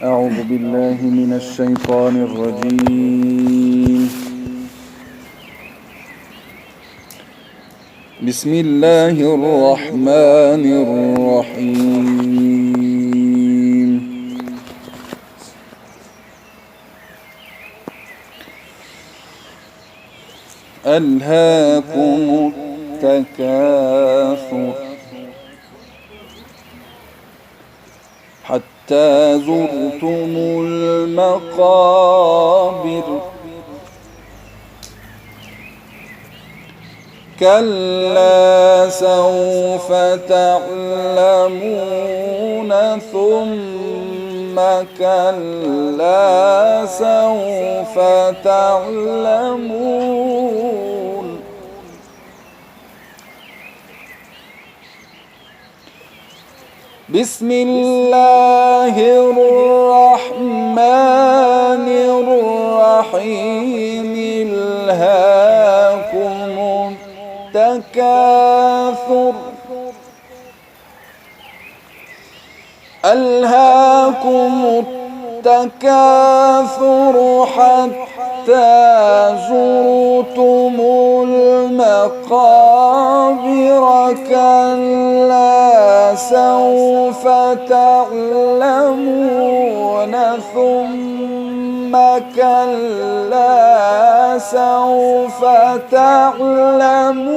أعوذ بالله من الشيطان الرجيم. بسم الله الرحمن الرحيم. ألهاكم التكاثر حتى زرتم المقابر كلا سوف تعلمون ثم كلا سوف تعلمون بسم الله الرحمن الرحيم. ألهاكم التكاثر حتى زرتم المقابر كلا سوف تعلمون ثم كلا سوف تعلمون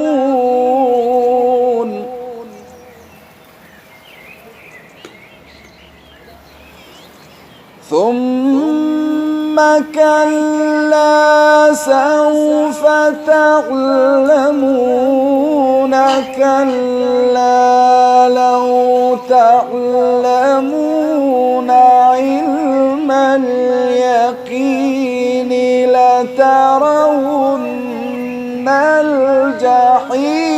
ثم كلا سوف تعلمون كلا لو تعلمون علم اليقين لترون الجحيم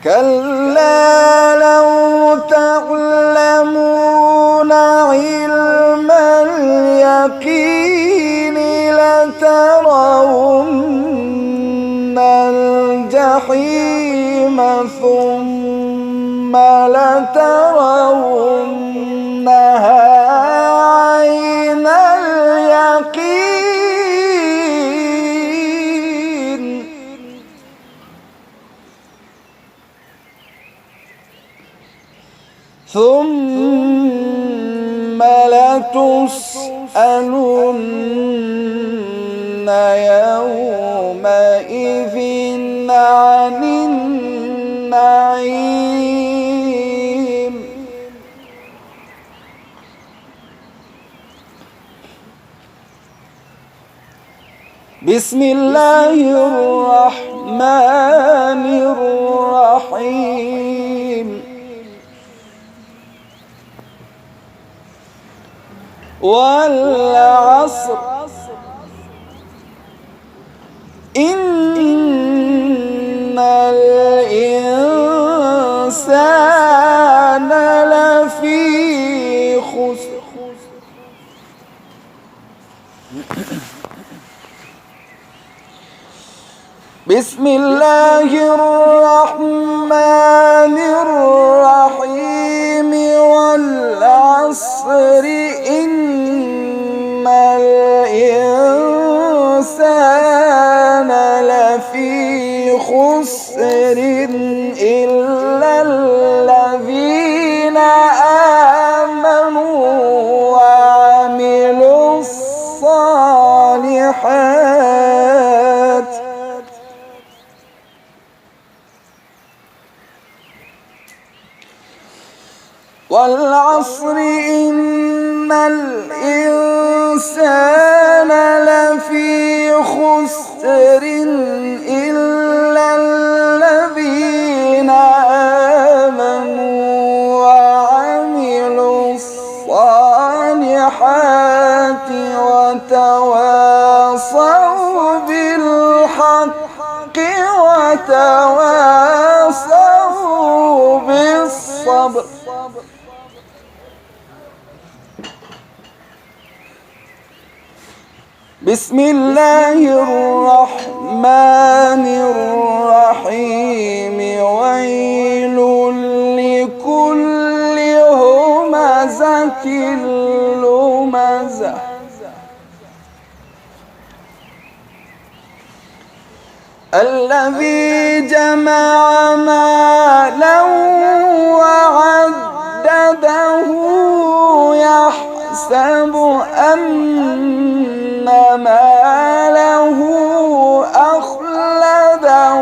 كلا لو تعلمون علم اليقين لترون الجحيم ثم لترونها عين اليقين ثم لتسألن يومئذ عن النعيم بسم الله الرحمن الرحيم والعصر إن الإنسان لفي خسر بسم الله الرحمن الرحيم والعصر إن الإنسان لفي خسر إلا الذين آمنوا وعملوا الصالحات والعصر إن الإنسان لفي خسر إلا الذين آمنوا وعملوا الصالحات وتواصوا بالحق وتواصوا بالصبر بسم الله الرحمن الرحيم الذي جمع مالا وعدده يحسب أن ماله أخلده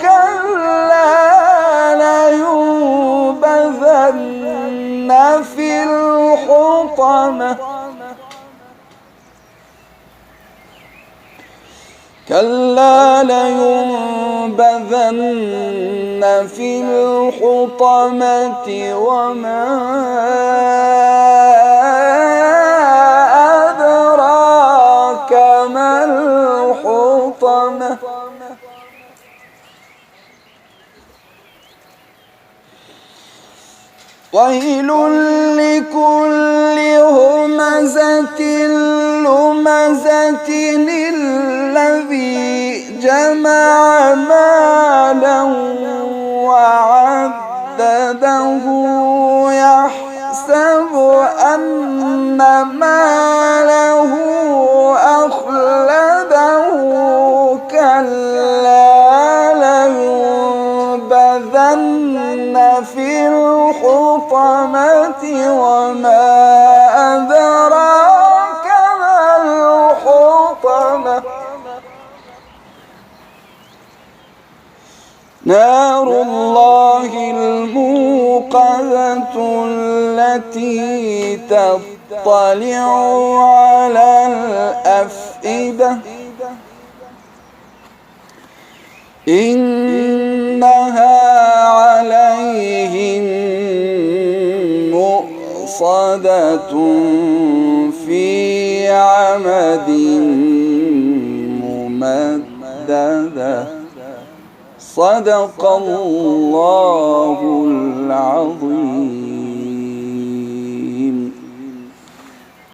كلا لينبذن في الحطمة كلا لينبذن في الحطمة وما أدراك ما الحطمة ويل لكل همزة لمزة الذي جمع مالا وعدده يحسب أن ماله أخلده كلا لينبذن في الحطمة وما أدراك ما الحطمة نار الله الموقدة التي تطلع على الأفئدة إنها عليهم مؤصدة في عمد ممددة صدق الله